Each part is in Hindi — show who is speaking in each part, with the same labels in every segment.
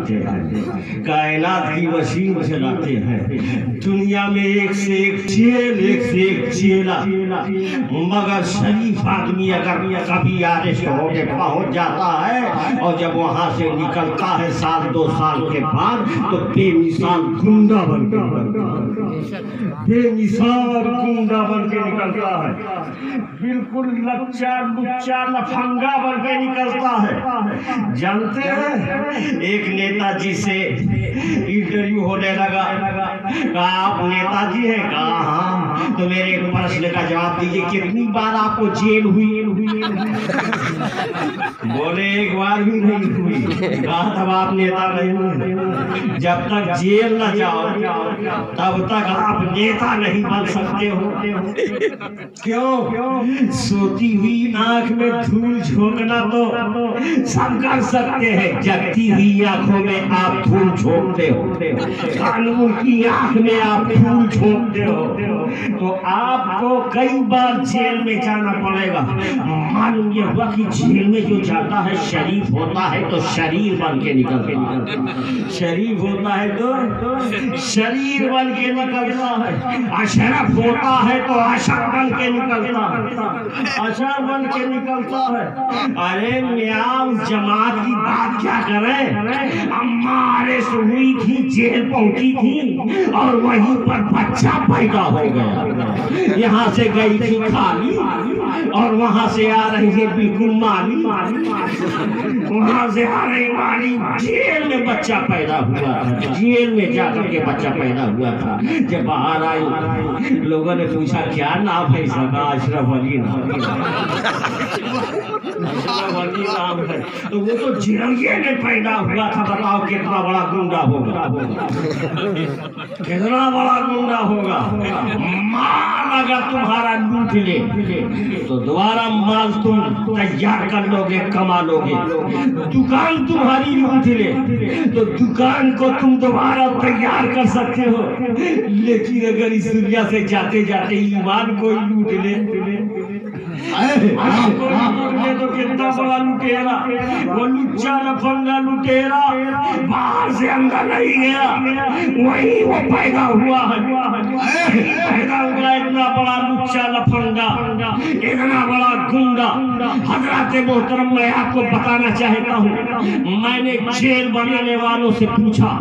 Speaker 1: चलाते हैं, कायनात की मशीन चलाते हैं। दुनिया में एक से एक जेल, एक से एक जेला, मगर शरीफ आदमी अगर कभी अरेस्ट होके पहुंच जाता है और जब वहां से निकलता है साल 2 साल के बाद, तो बेमिसाल गुंडा बन के निकलता है, बिल्कुल लच्चा लुच्चा लफंगा बन के निकलता है। जानते हैं, एक नेताजी से इंटरव्यू होने लगा, कहा आप नेताजी हैं? कहा हाँ। तो मेरे एक प्रश्न का जवाब दीजिए, कितनी बार आपको जेल हुई? बोले एक बार भी नहीं हुई। कहा तब आप नेता नहीं हुए। जब तक जेल न जाओ तब तक आप नेता नहीं बन सकते हो। क्यों? सोती हुई आंख में धूल झोंकना तो सब कर सकते हैं, जगती हुई आंखों में आप धूल झोंकते हो, कानून की आंख में आप धूल झोंकते हो, तो आपको कई बार जेल में जाना पड़ेगा। मालूम ये हुआ कि जेल में जो जाता है शरीफ होता है तो शरीर बन के निकलता है, शरीफ होता है तो शरीर बन के निकलता है, अशरफ होता है तो अशर बन के निकलता है, अशर बन के निकलता है। अरे मियां उस जमात की बात क्या करें, अम्मा अरेस्ट हुई थी, जेल पहुंची थी और वहीं पर बच्चा पैदा हो गया। यहाँ से गई थी खाली और वहां से आ रही है बिल्कुल माली, वहां से आ रही माली, जेल में बच्चा पैदा हुआ था, जेल में जाकर के बच्चा पैदा हुआ था। जब बाहर आई, लोगों ने पूछा क्या नाम है इसका? अशरफ अली नाम है। तो वो तो जेल में पैदा हुआ था। बताओ कितना बड़ा गुंडा होगा, कितना बड़ा गुंडा होगा। माल अगर तुम्हारा लूट ले तो दोबारा माल तुम तैयार कर लोगे, कमा लोगे। दुकान तुम्हारी लूट ले तो दुकान को तुम दोबारा तैयार कर सकते हो, लेकिन अगर इस दुनिया से जाते जाते ईमान को लूट ले तो कितना बड़ा लुटेरा, वो लुच्चा लफंगा लुटेरा बाहर से अंदर नहीं गया, वही वो पैदा हुआ है, पैदा हुआ इतना बड़ा लुच्चा लफंगा, इतना बड़ा गुंडा। हजरत मोहतरम, मैं आपको बताना चाहता हूँ, मैंने जेल बनाने वालों से पूछा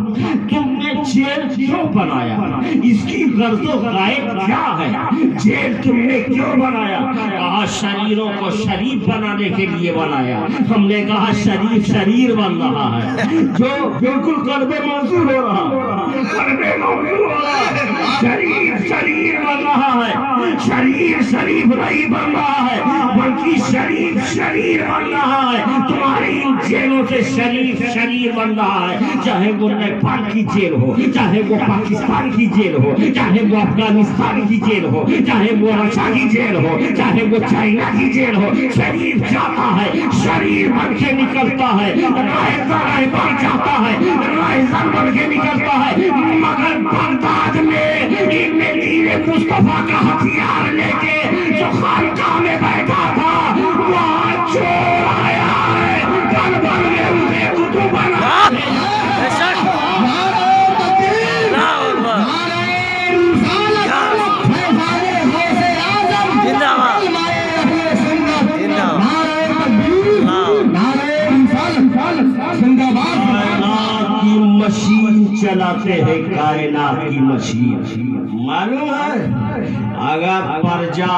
Speaker 1: तुमने जेल क्यों बनाया, इसकी गर्दो गायब क्या है, जेल तुमने क्यों बनाया? कहा शरीरों को शरीफ बनाने के लिए बनाया। हमने कहा शरीर बन रहा है, जो बिल्कुल कल्बे मंजूर हो रहा, कल्बे मंजूर हो रहा, शरीर बन रहा है, शरीफ नहीं बन रहा है, बल्कि शरीर बन रहा है। तुम्हारी जेलों से शरीर बन रहा है, चाहे वो नेपाल की जेल हो, चाहे वो पाकिस्तान की जेल हो, चाहे वो अफगानिस्तान की जेल हो, चाहे वो रशिया की जेल हो, चाहे वो चाइना की जेल हो, शरीर जाता है, शरीर बन के निकलता है, बन जाता है, राइजर बन के निकलता है। मगर बगदाद में इब्ने तीर मुस्तफा का हथियार लेके जो खानकाह में बैठा था, वहाँ चोर आया है, गड़बड़ में उसे कुतुब बना मशीन चलाते हैं, कायनात की मशीन। मालूम है, अगर प्रजा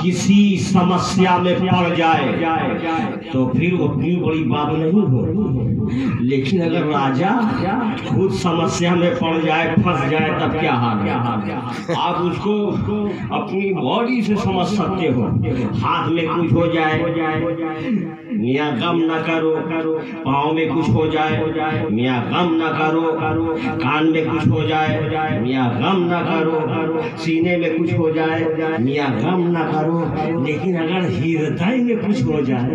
Speaker 1: किसी समस्या में पड़ जाए तो फिर उतनी बड़ी बात नहीं हो, लेकिन अगर राजा खुद समस्या में पड़ जाए, फंस जाए, तब क्या हाल है? आप उसको अपनी बॉडी से समझ सकते हो। हाथ में कुछ हो जाए, मियाँ गम न करो, पाँव में कुछ हो जाए, मियाँ गम न करो, कान में कुछ हो जाए, मियाँ गम न करो, सीने में कुछ हो जाए, मियाँ गम न करो। लेकिन अगर हृदय में कुछ हो जाए,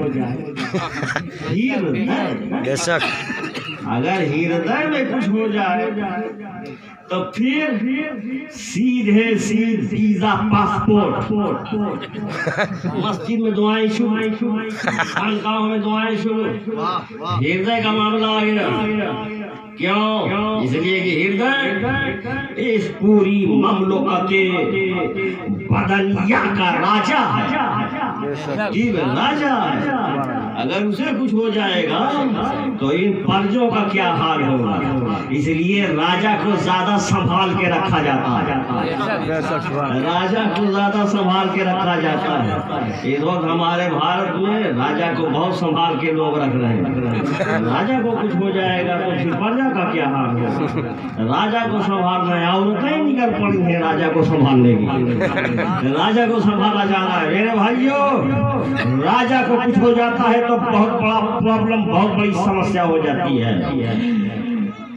Speaker 1: अगर हृदय में कुछ हो जाए तो फिर सीधे वीजा पासपोर्ट, मस्जिद में दुआएं शुरू, खानकाहों में दुआएं शुरू, हृदय का मामला आ गया। क्यों? इसलिए कि हृदय इस पूरी ममलुकते बदनिया का राजा है, जीव राजा है। अगर उसे कुछ हो जाएगा तो इन पर्जों का क्या हाल होगा। इसलिए राजा को ज्यादा संभाल के रखा जाता है, राजा को ज्यादा संभाल के रखा जाता है। इस वक्त हमारे भारत में राजा को बहुत संभाल के लोग रख रहे हैं। राजा को कुछ हो जाएगा तो फिर प्रजा का क्या हाल होगा। राजा को संभालना है, औरतें ही निकल पड़ी हैं राजा को संभालने की। राजा को संभाला जाना है मेरे भाइयों। राजा को कुछ हो जाता है तो बहुत बड़ा प्रॉब्लम, बहुत बड़ी समस्या हो जाती है।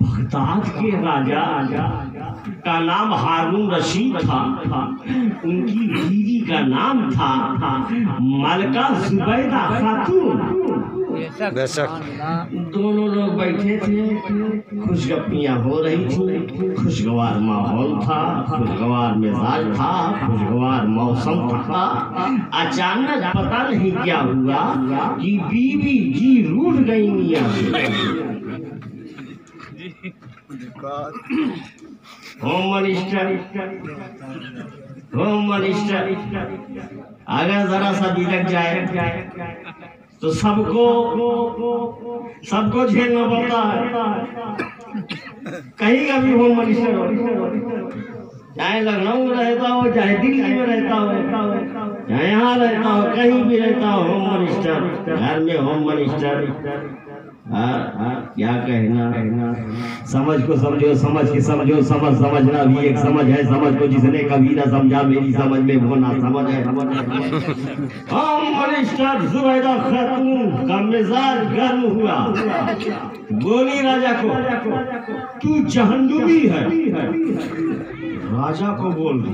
Speaker 1: बगदाद के राजा का नाम हारून रशीद था। उनकी बीवी का नाम था मलका जुबैदा खातून। दोनों लोग बैठे थे, खुशगप्पियाँ हो रही थी, खुशगवार माहौल था, खुशगवार मिजाज था, खुशगवार मौसम था। अचानक पता नहीं क्या हुआ कि बीवी जी रूठ गई मियां से। होम मिनिस्टर अगर जरा सा बिगड़ जाए तो सबको झेलना पड़ता है। कहीं का भी होम मिनिस्टर हो, चाहे लखनऊ में रहता हो, चाहे दिल्ली में रहता हो, चाहे यहाँ रहता हो, कहीं भी रहता हो, होम मिनिस्टर, घर में होम मिनिस्टर। क्या कहना, समझ को समझो, समझ के समझो, समझना भी एक समझ है। समझ को जिसने कभी ना समझा मेरी समझ में वो ना समझ है। होम मिनिस्टर जुबैदा खातून का मिजाज गर्म हुआ, बोली राजा को, तू जहन्नुमी है। राजा को बोल दी,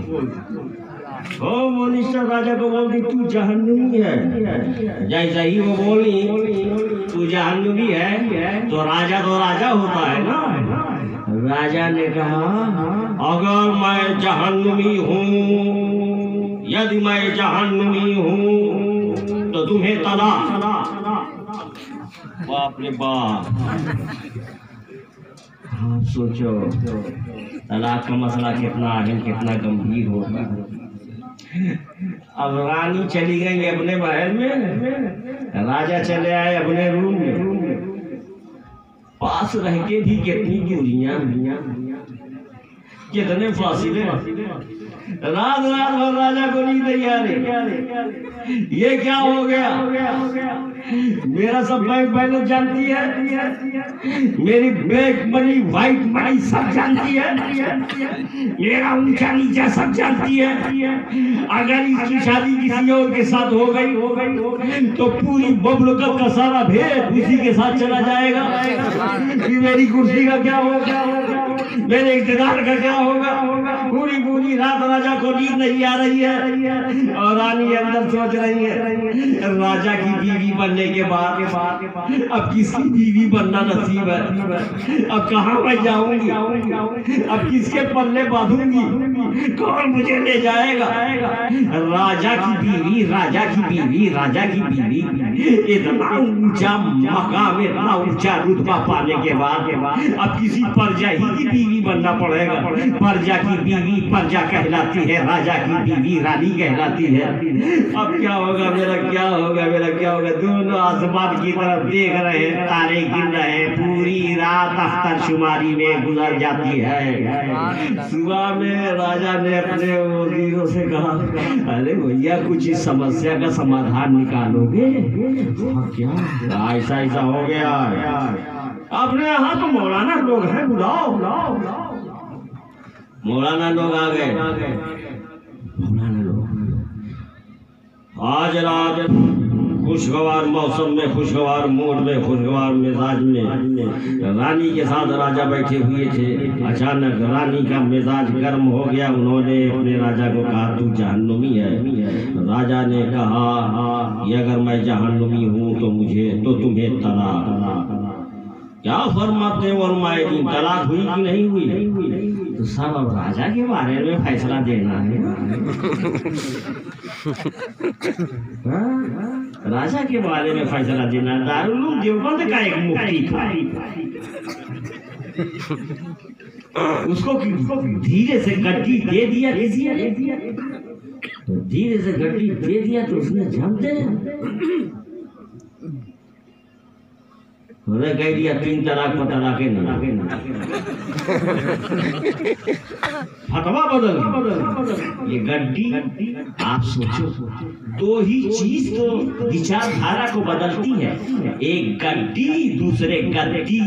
Speaker 1: होम मिनिस्टर राजा को बोल दी, तू जहन्नुमी है। जैसा ही वो बोली तू जहन्नुमी है तो राजा होता है ना। राजा ने कहा, अगर मैं जहन्नुमी हूँ, यदि मैं जहन्नुमी हूँ तो तुम्हें तलाक। बाप रे बाप, आप सोचो तलाक का मसला कितना है, कितना गंभीर होगा। अब रानी चली गई अपने महल में, राजा चले आए अपने रूम में। पास रह के भी कितनी दूरियां, कितने फासिले। रात भर राजा को नींद नहीं आ रही। ये क्या हो गया? मेरा सब बैंक बैलेंस जानती है, मेरी ब्लैक मनी, व्हाइट मनी सब जानती है, मेरा ऊंचा नीचा सब जानती है। अगर इसकी शादी किसी और के साथ हो गई तो पूरी बबलुकत का सारा भेद उसी के साथ चला जाएगा। मेरी कुर्सी का क्या होगा, मेरे इक़्तिदार का क्या होगा। पूरी रात राजा को नींद नहीं आ रही है और रानी अंदर सोच रही है, राजा की बीवी बनने के बाद अब किसकी बीवी बनना नसीब है। अब कहाँ मैं जाऊंगी, अब किसके पल्ले बांधूंगी, कौन मुझे ले जाएगा। राजा की बीवी, राजा की बीवी, राजा की बीवी, इतना ऊंचा मकाम, इतना ऊंचा रुतबा पाने के बाद अब किसी प्रजा ही की बीवी बनना पड़ेगा। प्रजा की बीवी प्रजा कहलाती है, राजा की बीवी रानी कहलाती है। अब क्या होगा मेरा, क्या होगा मेरा, क्या होगा। दोनों आसमान की तरफ देख रहे हैं, तारे गिन रहे हैं। पूरी रात अख्तर शुमारी में गुजर जाती है। सुबह में राजा ने अपने वजीरों से कहा, अरे भैया कुछ इस समस्या का समाधान निकालोगे। क्या ऐसा हो गया? अपने यहाँ तो मौलाना लोग हैं, बुलाओ। मौलाना लोग आ गए। मौलाना लोग आज रात खुशगवार मौसम में, खुशगवार मूड में, खुशगवार मिजाज में रानी के साथ राजा बैठे हुए थे। अचानक रानी का मिजाज गर्म हो गया। उन्होंने अपने राजा को कहा, तू जहन्नुमी है। राजा ने कहा कि अगर मैं जहन्नुमी हूँ तो तुम्हें तलाक। क्या फरमाते और मायदी, तलाक हुई कि नहीं हुई? तो सब अब राजा के बारे में फैसला देना है। राजा के बारे में फैसला देना। दारुल उलूम देवबंद का एक मुफ्ती था, उसको धीरे से गड्डी दे दिया किसी ने, तो धीरे से गड्डी दे दिया तो उसने जानते उन्हें कह दिया 3 तलाक पर तलाक ना, फतवा बदल। ये गड्डी आप सोचो, 2 ही चीज तो विचारधारा को बदलती है, एक गड्डी दूसरे गद्दी।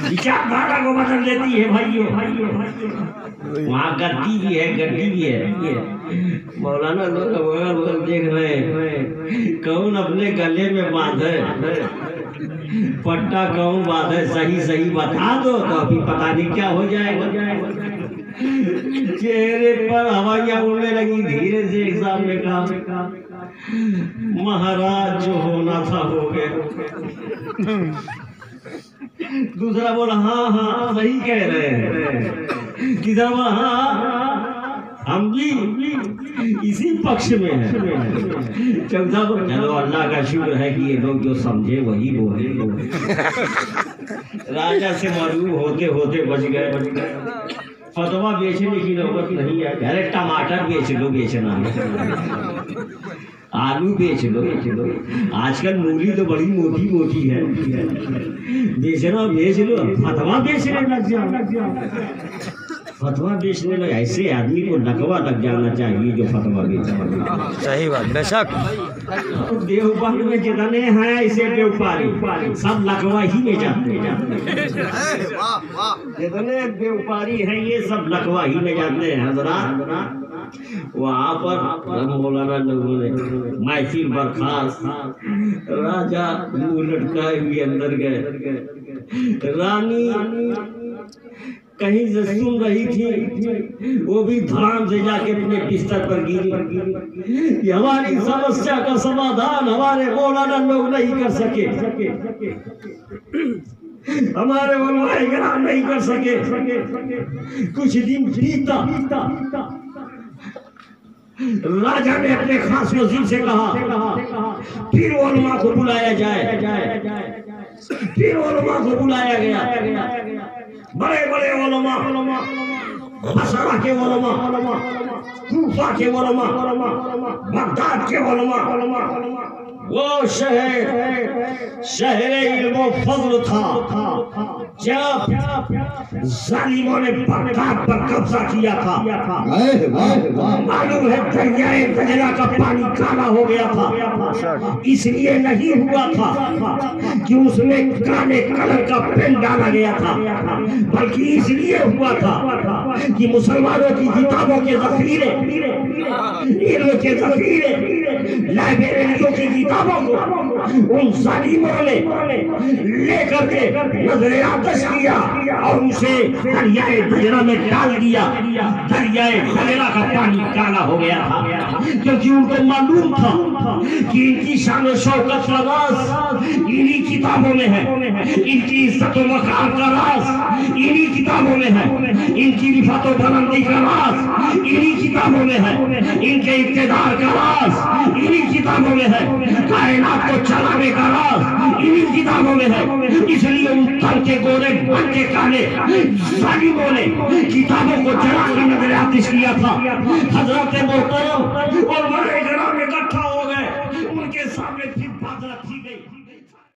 Speaker 1: विचारधारा को बदल देती है भाइयों। वहाँ गद्दी भी है, गड्डी भी है। मौलाना लोग देख रहे हैं, कौन अपने गले में बांधे पट्टा, कौन बांधे, सही बता दो तो अभी पता नहीं क्या हो जाएगा। चेहरे पर हवाइयां उड़ने लगी धीरे से। एक साहब ने कहा, महाराज जो होना था हो गया। दूसरा बोला हाँ सही कह रहे हैं। तीसरा बोला हाँ हम भी इसी पक्ष में है। चौथा बोला चलो अल्लाह का शुक्र है कि ये लोग जो समझे वही बोले। राजा से मालूम होते होते बच गए। फतवा बेचने की नौबत नहीं है। अरे टमाटर बेच लो, बेचना है, आलू बेच लो। आजकल मूली तो बड़ी मोटी है, बेचना बेच लो, फतवा बेचने लग जाओ। फतवा बेचने लगे, ऐसे आदमी को लकवा लग जाना चाहिए जो फतवा बेचता।
Speaker 2: सही बात, बेशक।
Speaker 1: देवपाली में जितने हैं ऐसे देवपाली सब लकवा ही में जाते हैं। जितने देवपाली हैं ये सब लकवा ही में जाते हैं। हजरात वहाँ पर मौलाना लोगों ने महफिल बर्खास्त, राजा मुंह लटकाए हुए अंदर गए। रानी कहीं से सुन रही थी, वो भी धड़ाम से जाके अपने बिस्तर पर गिरी। हमारी समस्या का समाधान हमारे मौलाना लोग नहीं कर सके, हमारे उलमाए किराम नहीं कर सके। कुछ दिन बीता, राजा ने अपने खास वजीर से कहा फिर उलमा को बुलाया जाए। फिर उलमा को बुलाया गया। बड़े उलमा, बसरा के उलमा, कूफा के उलमा, बगदाद के उलमा, वो शहर इल्म फज़ल था जब जालिमों ने बगदाद पर कब्जा किया था। मालूम है दरियाए दजला का पानी काला हो गया था, इसलिए नहीं हुआ था कि उसमें काले कलर का पेन डाला गया था, बल्कि इसलिए हुआ था कि मुसलमानों की किताबों के ज़ख़ीरे, इल्म के ज़ख़ीरे, लाइब्रेरियों की किताबों को उन जालिमों ने लेकर के नजरे आतश किया और उसे दरियाए दजला में डाल दिया। दरियाए दजला का पानी काला हो गया था, क्योंकि उनको मालूम था कि इनकी शान और शौकत का राज इन्हीं किताबों में है, इनकी इज्जत और वक़ार का राज इन्हीं किताबों में है, इनकी रिफत और बुलंदी का राज इन्हीं किताबों में है, इनके इक़्तिदार का राज इन्हीं किताबों में है, कायनात को चलाने का राज इन्हीं किताबों में है। इसलिए उन तन के गोरे बन के काले जालिमों ने किताबों को जला कर नजर आतिश किया था। हजरत मोहतरम और बड़े इकराम इकट्ठा हो गए, उनके सामने